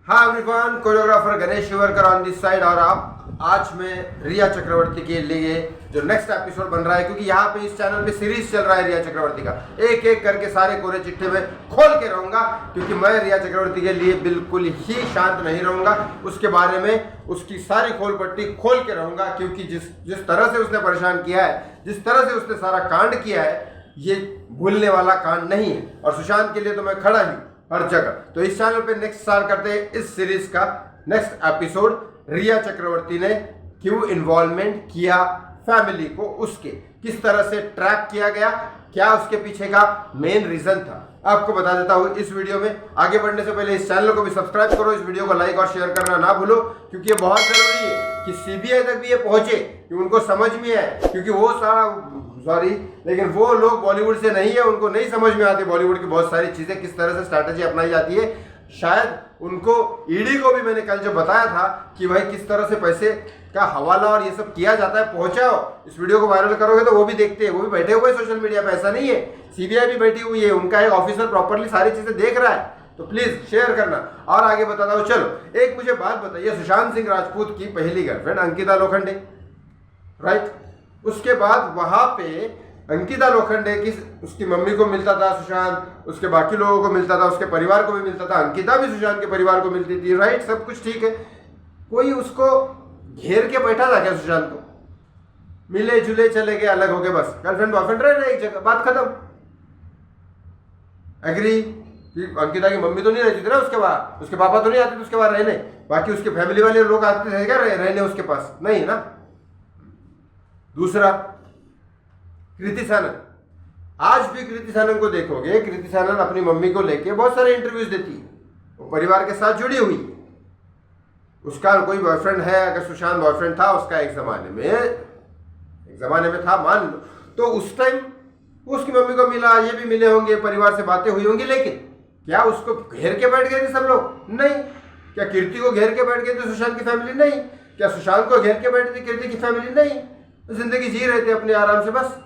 हाँ everyone, choreographer Ganesh Shivarkar on this side. और आप आज मैं रिया चक्रवर्ती के लिए जो नेक्स्ट एपिसोड बन रहा है, क्योंकि यहाँ पे इस चैनल पे सीरीज चल रहा है रिया चक्रवर्ती का, एक एक करके सारे कोरे चिट्ठे में खोल के रहूंगा, क्योंकि मैं रिया चक्रवर्ती के लिए बिल्कुल ही शांत नहीं रहूंगा। उसके बारे में उसकी सारी खोल पट्टी खोल के रहूंगा, क्योंकि जिस तरह से उसने परेशान किया है, जिस तरह से उसने सारा कांड किया है, ये भूलने वाला कांड नहीं है। और सुशांत के लिए तो मैं खड़ा ही हर जगह। तो इस चैनल पे नेक्स्ट स्टार्ट करते हैं इस सीरीज का नेक्स्ट एपिसोड, रिया चक्रवर्ती ने क्यों इन्वॉल्वमेंट किया फैमिली को, उसके किस तरह से ट्रैप किया गया, क्या उसके पीछे का मेन रीजन था, आपको बता देता हूँ इस वीडियो में। आगे बढ़ने से पहले इस चैनल को भी सब्सक्राइब करो, इस वीडियो को लाइक और शेयर करना ना भूलो, क्योंकि ये बहुत जरूरी है कि सीबीआई तक भी ये पहुंचे, कि उनको समझ में आए। क्योंकि वो लेकिन वो लोग बॉलीवुड से नहीं है, उनको नहीं समझ में आती बॉलीवुड की बहुत सारी चीजें, किस तरह से स्ट्रैटेजी अपनाई जाती है। शायद उनको ईडी को भी मैंने कल जो बताया था कि भाई किस तरह से पैसे का हवाला और ये सब किया जाता है, पहुंचाओ, इस वीडियो को वायरल करोगे तो वो भी देखते हैं, वो भी बैठे हुए सोशल मीडिया पे, ऐसा नहीं है। सीबीआई भी बैठी हुई है, उनका एक ऑफिसर प्रॉपरली सारी चीजें देख रहा है। तो प्लीज शेयर करना। और आगे बताता हूँ। चलो एक मुझे बात बताइए, सुशांत सिंह राजपूत की पहली गर्लफ्रेंड अंकिता लोखंडे, राइट? उसके बाद वहां पे अंकिता लोखंडे की उसकी मम्मी को मिलता था सुशांत, उसके बाकी लोगों को मिलता था, उसके परिवार को भी मिलता था, अंकिता भी सुशांत के परिवार को मिलती थी, राइट? सब कुछ ठीक है। कोई उसको घेर के बैठा था क्या सुशांत को? मिले जुले चले गए, अलग हो गए, बस गर्लफ्रेंड बॉयफ्रेंड रह रहे एक जगह, बात खत्म। एग्री कि अंकिता की मम्मी तो नहीं रहती थी ना उसके बाद, उसके पापा तो नहीं आते थे उसके बाद रहने, बाकी उसके फैमिली वाले लोग आते थे क्या रहने उसके पास? नहीं ना। दूसरा, कृति सनन। आज भी कृति सनन को देखोगे, कृति सनन अपनी मम्मी को लेके बहुत सारे इंटरव्यूज देती है, वो परिवार के साथ जुड़ी हुई है। उसका कोई बॉयफ्रेंड है, अगर सुशांत बॉयफ्रेंड था उसका एक जमाने में था मान लो, तो उस टाइम उसकी मम्मी को मिला, ये भी मिले होंगे, परिवार से बातें हुई होंगी, लेकिन क्या उसको घेर के बैठ गए थे सब लोग? नहीं। क्या कीर्ति को घेर के बैठ गए थे सुशांत की फैमिली? नहीं। क्या सुशांत को घेर के बैठी थी कीर्ति की फैमिली? नहीं। जिंदगी जी रहे थे अपने आराम से, बस।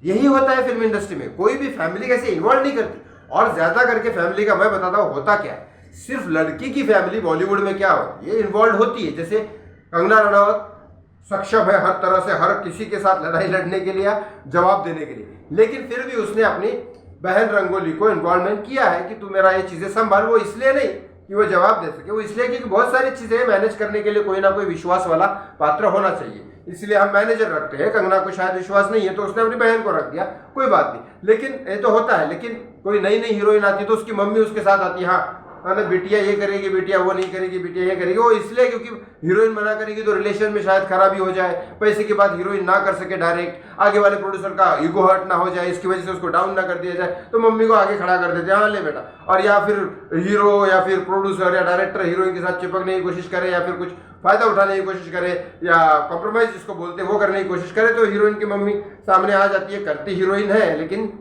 यही होता है फिल्म इंडस्ट्री में, कोई भी फैमिली कैसे इन्वॉल्व नहीं करती। और ज्यादा करके फैमिली का मैं बताता हूँ होता क्या है, सिर्फ लड़की की फैमिली बॉलीवुड में क्या होती है, इन्वॉल्व होती है। जैसे कंगना रनावत सक्षम है हर तरह से हर किसी के साथ लड़ाई लड़ने के लिए, जवाब देने के लिए, लेकिन फिर भी उसने अपनी बहन रंगोली को इन्वॉल्वमेंट किया है कि तू मेरा ये चीजें संभाल। वो इसलिए नहीं कि वो जवाब दे सके, वो इसलिए क्योंकि बहुत सारी चीजें मैनेज करने के लिए कोई ना कोई विश्वास वाला पात्र होना चाहिए, इसलिए हम मैनेजर रखते हैं। कंगना को शायद विश्वास नहीं है तो उसने अपनी बहन को रख दिया, कोई बात नहीं, लेकिन ये तो होता है। लेकिन कोई नई नई हीरोइन आती है तो उसकी मम्मी उसके साथ आती है, हाँ बिटिया ये करेगी, बिटिया वो नहीं करेगी, बिटिया ये करेगी, वो इसलिए क्योंकि हीरोइन मना करेगी तो रिलेशन में शायद खराबी हो जाए, पैसे की बात हीरोइन ना कर सके डायरेक्ट, आगे वाले प्रोड्यूसर का ईगो हर्ट ना हो जाए, इसकी वजह से उसको डाउन ना कर दिया जाए, तो मम्मी को आगे खड़ा कर देते हैं, हाँ ले बेटा। और या फिर हीरो या फिर प्रोड्यूसर या डायरेक्टर हीरोइन के साथ चिपकने की कोशिश करे, या फिर कुछ फायदा उठाने की कोशिश करे, या कॉम्प्रोमाइज जिसको बोलते हैं वो करने की कोशिश करे, तो हीरोइन की मम्मी सामने आ जाती है, करती हीरोइन है, लेकिन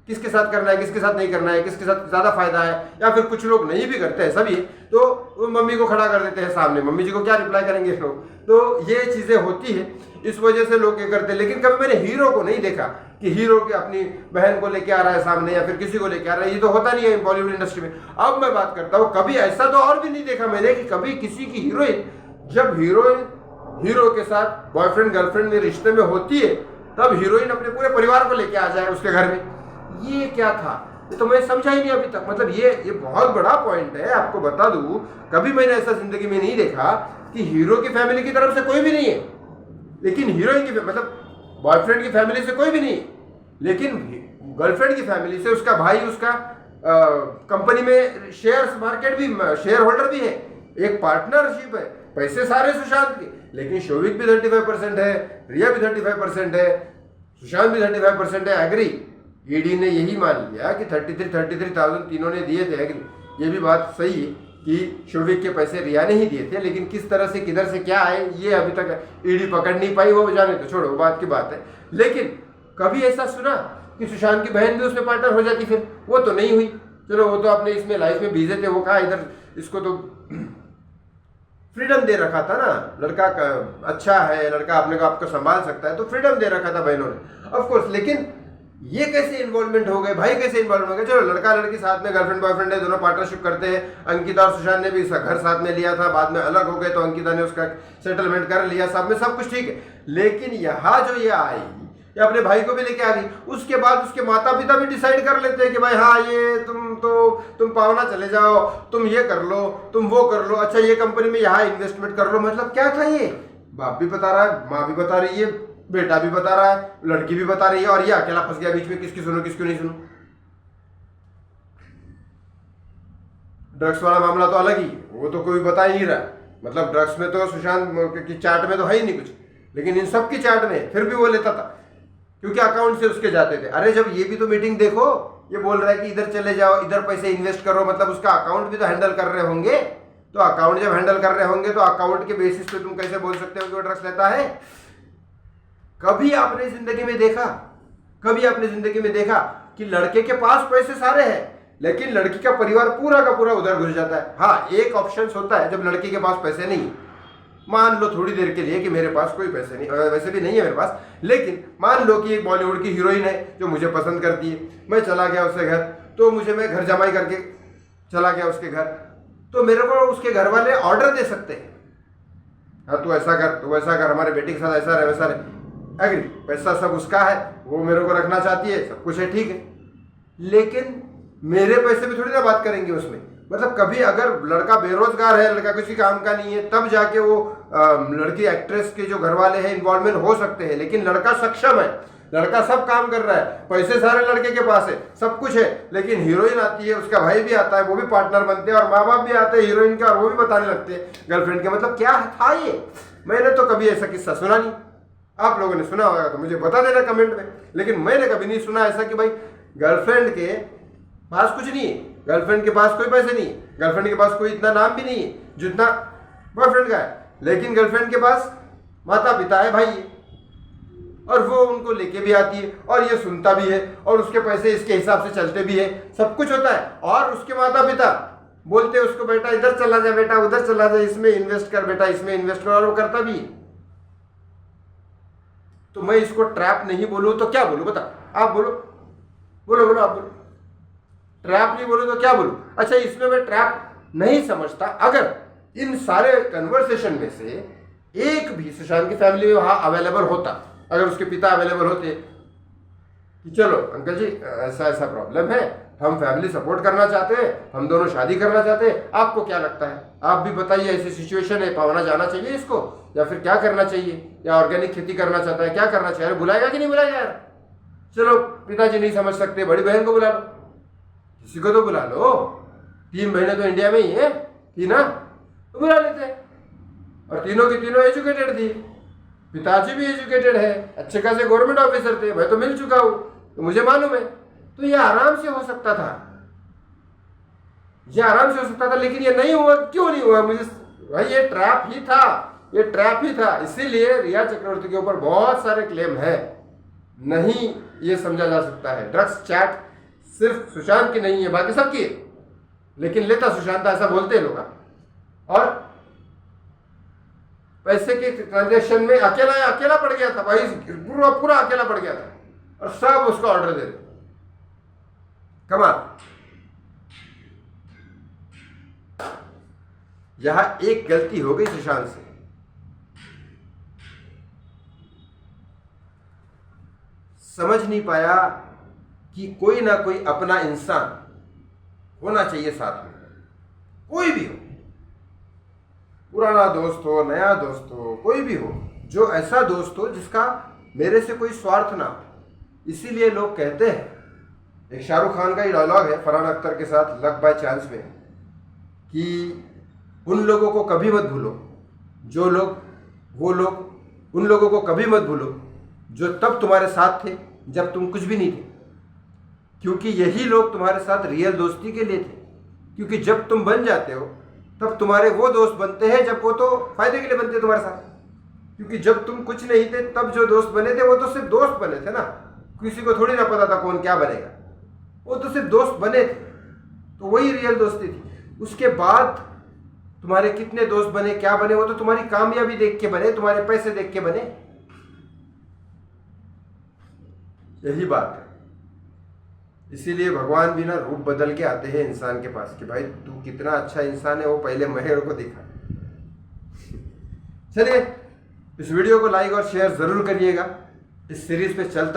किसके साथ करना है, किसके साथ नहीं करना है, किसके साथ ज्यादा फायदा है, या फिर कुछ लोग नहीं भी करते हैं सभी, तो वो मम्मी को खड़ा कर देते हैं सामने। मम्मी जी को क्या रिप्लाई करेंगे लोग? तो ये चीजें होती है, इस वजह से लोग ये करते हैं। लेकिन कभी मैंने हीरो को नहीं देखा कि हीरो के अपनी बहन को लेके आ रहा है सामने, या फिर किसी को लेके आ रहा है, ये तो होता नहीं है बॉलीवुड इंडस्ट्री में। अब मैं बात करता हूँ, कभी ऐसा तो और भी नहीं देखा मैंने कि कभी किसी की हीरोइन, जब हीरोइन हीरो के साथ बॉयफ्रेंड गर्लफ्रेंड में रिश्ते में होती है, तब हीरोइन अपने पूरे परिवार को लेके आ जाए उसके घर में। ये क्या था, ये तो मैं समझा ही नहीं अभी तक। मतलब ये बहुत बड़ा पॉइंट है, आपको बता दूं, कभी मैंने ऐसा जिंदगी में नहीं देखा कि हीरो की फैमिली की तरफ से कोई भी नहीं है, लेकिन हीरोइन की मतलब बॉयफ्रेंड की फैमिली से कोई भी नहीं है, लेकिन गर्लफ्रेंड की फैमिली से उसका भाई, उसका कंपनी में शेयर मार्केट भी, शेयर होल्डर भी है, एक पार्टनरशिप है, पैसे सारे सुशांत के, लेकिन शोविक भी 35% है, रिया भी 35% है, सुशांत भी 35% है। एग्री? ईडी ने यही मान लिया कि 33,000 तीनों ने दिए थे। ये भी बात सही है कि शोविक के पैसे रिया ने ही दिए थे, लेकिन किस तरह से किधर से क्या आए ये अभी तक ईडी पकड़ नहीं पाई, वो जाने तो छोड़ो, बात की बात है। लेकिन कभी ऐसा सुना कि सुशांत की बहन भी उसमें पार्टनर हो जाती? फिर वो तो नहीं हुई। चलो वो तो अपने इसमें लाइफ में बिजी थे, वो कहा इधर इसको तो फ्रीडम दे रखा था ना, लड़का अच्छा है, लड़का अपने को आपको संभाल सकता है, तो फ्रीडम दे रखा था बहनों ने, ऑफ कोर्स। लेकिन ये कैसे इन्वॉल्वमेंट हो गए भाई, कैसे इन्वॉल्वमेंट हो गए? चलो लड़का लड़की साथ में गर्लफ्रेंड बॉयफ्रेंड है, दोनों पार्टनरशिप करते हैं। अंकिता और सुशांत ने भी इसका घर साथ में लिया था, बाद में अलग हो गए तो अंकिता ने उसका सेटलमेंट कर लिया, साथ में सब कुछ ठीक है। लेकिन यहाँ जो ये आई, ये अपने भाई को भी लेके आ गई। उसके बाद उसके माता पिता भी डिसाइड कर लेते हैं कि भाई हाँ ये तुम पावना चले जाओ, तुम ये कर लो, तुम वो कर लो, अच्छा ये कंपनी में यहाँ इन्वेस्टमेंट कर लो। मतलब क्या था ये? बाप भी बता रहा है, माँ भी बता रही है, बेटा भी बता रहा है, लड़की भी बता रही है, और ये अकेला फंस गया बीच में। किसकी सुनो किसकी नहीं सुनो? ड्रग्स वाला मामला तो अलग ही, वो तो कोई बता ही नहीं रहा। मतलब ड्रग्स में तो सुशांत की चार्ट में तो है ही नहीं कुछ, लेकिन इन सब की चार्ट में फिर भी वो लेता था, क्योंकि अकाउंट से उसके जाते थे। अरे जब ये भी तो मीटिंग देखो, ये बोल रहा है कि इधर चले जाओ, इधर पैसे इन्वेस्ट करो, मतलब उसका अकाउंट भी तो हैंडल कर रहे होंगे। तो अकाउंट जब हैंडल कर रहे होंगे तो अकाउंट के बेसिस पे तुम कैसे बोल सकते हो कि वो ड्रग्स लेता है? कभी आपने जिंदगी में देखा, कभी आपने जिंदगी में देखा कि लड़के के पास पैसे सारे हैं लेकिन लड़की का परिवार पूरा का पूरा उधर घुस जाता है? हाँ, एक ऑप्शन होता है जब लड़की के पास पैसे नहीं, मान लो थोड़ी देर के लिए कि मेरे पास कोई पैसे नहीं, वैसे भी नहीं है मेरे पास, लेकिन मान लो कि एक बॉलीवुड की हीरोइन है जो मुझे पसंद करती है, मैं चला गया उसके घर, तो मैं घर जमाई करके चला गया उसके घर, तो मेरे को उसके घर वाले ऑर्डर दे सकते हैं, हाँ तू ऐसा कर, तू वैसा कर, हमारे बेटी के साथ ऐसा रहे वैसा रहे, एग्री, पैसा सब उसका है, वो मेरे को रखना चाहती है, सब कुछ है, ठीक है, लेकिन मेरे पैसे भी थोड़ी ना बात करेंगे उसमें। मतलब कभी अगर लड़का बेरोजगार है, लड़का किसी काम का नहीं है, तब जाके वो लड़की एक्ट्रेस के जो घर वाले हैं इन्वॉल्वमेंट हो सकते हैं, लेकिन लड़का सक्षम है, लड़का सब काम कर रहा है, पैसे सारे लड़के के पास है, सब कुछ है, लेकिन हीरोइन आती है, उसका भाई भी आता है, वो भी पार्टनर बनते हैं, और माँ बाप भी आते हैं हीरोइन के, और वो भी बताने लगते हैं गर्लफ्रेंड के। मतलब क्या था ये? मैंने तो कभी ऐसा किस्सा सुना नहीं। आप लोगों ने सुना होगा तो मुझे बता देना कमेंट में, लेकिन मैंने कभी नहीं सुना ऐसा कि भाई गर्लफ्रेंड के पास कुछ नहीं है, गर्लफ्रेंड के पास कोई पैसे नहीं है, गर्लफ्रेंड के पास कोई इतना नाम भी नहीं है जितना बॉयफ्रेंड का है, लेकिन गर्लफ्रेंड के पास माता पिता है, भाई है, और वो उनको लेके भी आती है, और ये सुनता भी है, और उसके पैसे इसके हिसाब से चलते भी है, सब कुछ होता है, और उसके माता पिता बोलते हैं उसको बेटा इधर चला जा, बेटा उधर चला जा, इसमें इन्वेस्ट कर, बेटा इसमें इन्वेस्ट कर, और वो करता भी है। तो मैं इसको ट्रैप नहीं बोलूं तो क्या बोलूं? बता, आप बोलो, बोलो बोलो, आप बोलो। ट्रैप नहीं बोलूं तो क्या बोलूं? अच्छा, इसमें मैं ट्रैप नहीं समझता अगर इन सारे कन्वर्सेशन में से एक भी सुशांत की फैमिली में वहां अवेलेबल होता, अगर उसके पिता अवेलेबल होते कि चलो अंकल जी ऐसा ऐसा प्रॉब्लम है, हम फैमिली सपोर्ट करना चाहते हैं, हम दोनों शादी करना चाहते हैं, आपको क्या लगता है, आप भी बताइए, ऐसी सिचुएशन है, पावना जाना चाहिए इसको या फिर क्या करना चाहिए, या ऑर्गेनिक खेती करना चाहता है, क्या करना चाहिए? बुलाएगा कि नहीं बुलाएगा यार? चलो पिताजी नहीं समझ सकते, बड़ी बहन को बुला लो, किसी को तो बुला लो, 3 महीने तो इंडिया में ही है, थी ना, तो बुला लेते हैं, और तीनों की तीनों एजुकेटेड थी, पिताजी भी एजुकेटेड है, अच्छे खासे गवर्नमेंट ऑफिसर थे, मैं तो मिल चुका हूं, तो मुझे मालूम है, तो ये आराम से हो सकता था, ये आराम से हो सकता था, लेकिन ये नहीं हुआ। क्यों नहीं हुआ? मुझे भाई ये ट्रैप ही था, ये ट्रैप ही था। इसीलिए रिया चक्रवर्ती के ऊपर बहुत सारे क्लेम है, नहीं ये समझा जा सकता है। ड्रग्स चैट सिर्फ सुशांत की नहीं है, बाकी सबकी है, लेकिन लेता सुशांत ऐसा बोलते हैं लोग। और पैसे के ट्रांजेक्शन में अकेला पड़ गया था भाई, पूरा अकेला पड़ गया था, और सब उसको ऑर्डर दे दे। कमाल। यहां एक गलती हो गई सुशांत से, समझ नहीं पाया कि कोई ना कोई अपना इंसान होना चाहिए साथ में, कोई भी हो, पुराना दोस्त हो, नया दोस्त हो, कोई भी हो, जो ऐसा दोस्त हो जिसका मेरे से कोई स्वार्थ ना हो। इसीलिए लोग कहते हैं, एक शाहरुख खान का ही डायलॉग है फरहान अख्तर के साथ लक बाय चांस में, कि उन लोगों को कभी मत भूलो जो लोग, वो लोग उन लोगों को कभी मत भूलो जो तब तुम्हारे साथ थे जब तुम कुछ भी नहीं थे, क्योंकि यही लोग तुम्हारे साथ रियल दोस्ती के लिए थे। क्योंकि जब तुम बन जाते हो तब तुम्हारे वो दोस्त बनते हैं जब वो तो फायदे के लिए बनते हैं तुम्हारे साथ, क्योंकि जब तुम कुछ नहीं थे तब जो दोस्त बने थे वो तो सिर्फ दोस्त बने थे ना, किसी को थोड़ी ना पता था कौन क्या बनेगा, वो तो सिर्फ दोस्त बने थे, तो वही रियल दोस्ती थी। उसके बाद तुम्हारे कितने दोस्त बने, क्या बने, वो तो तुम्हारी कामयाबी देख के बने, तुम्हारे पैसे देख के बने, यही बात है। इसीलिए भगवान भी ना रूप बदल के आते हैं इंसान के पास कि भाई तू कितना अच्छा इंसान है, वो पहले मेरे को दिखा। चलिए, इस वीडियो को लाइक और शेयर जरूर करिएगा। इस सीरीज पे चलता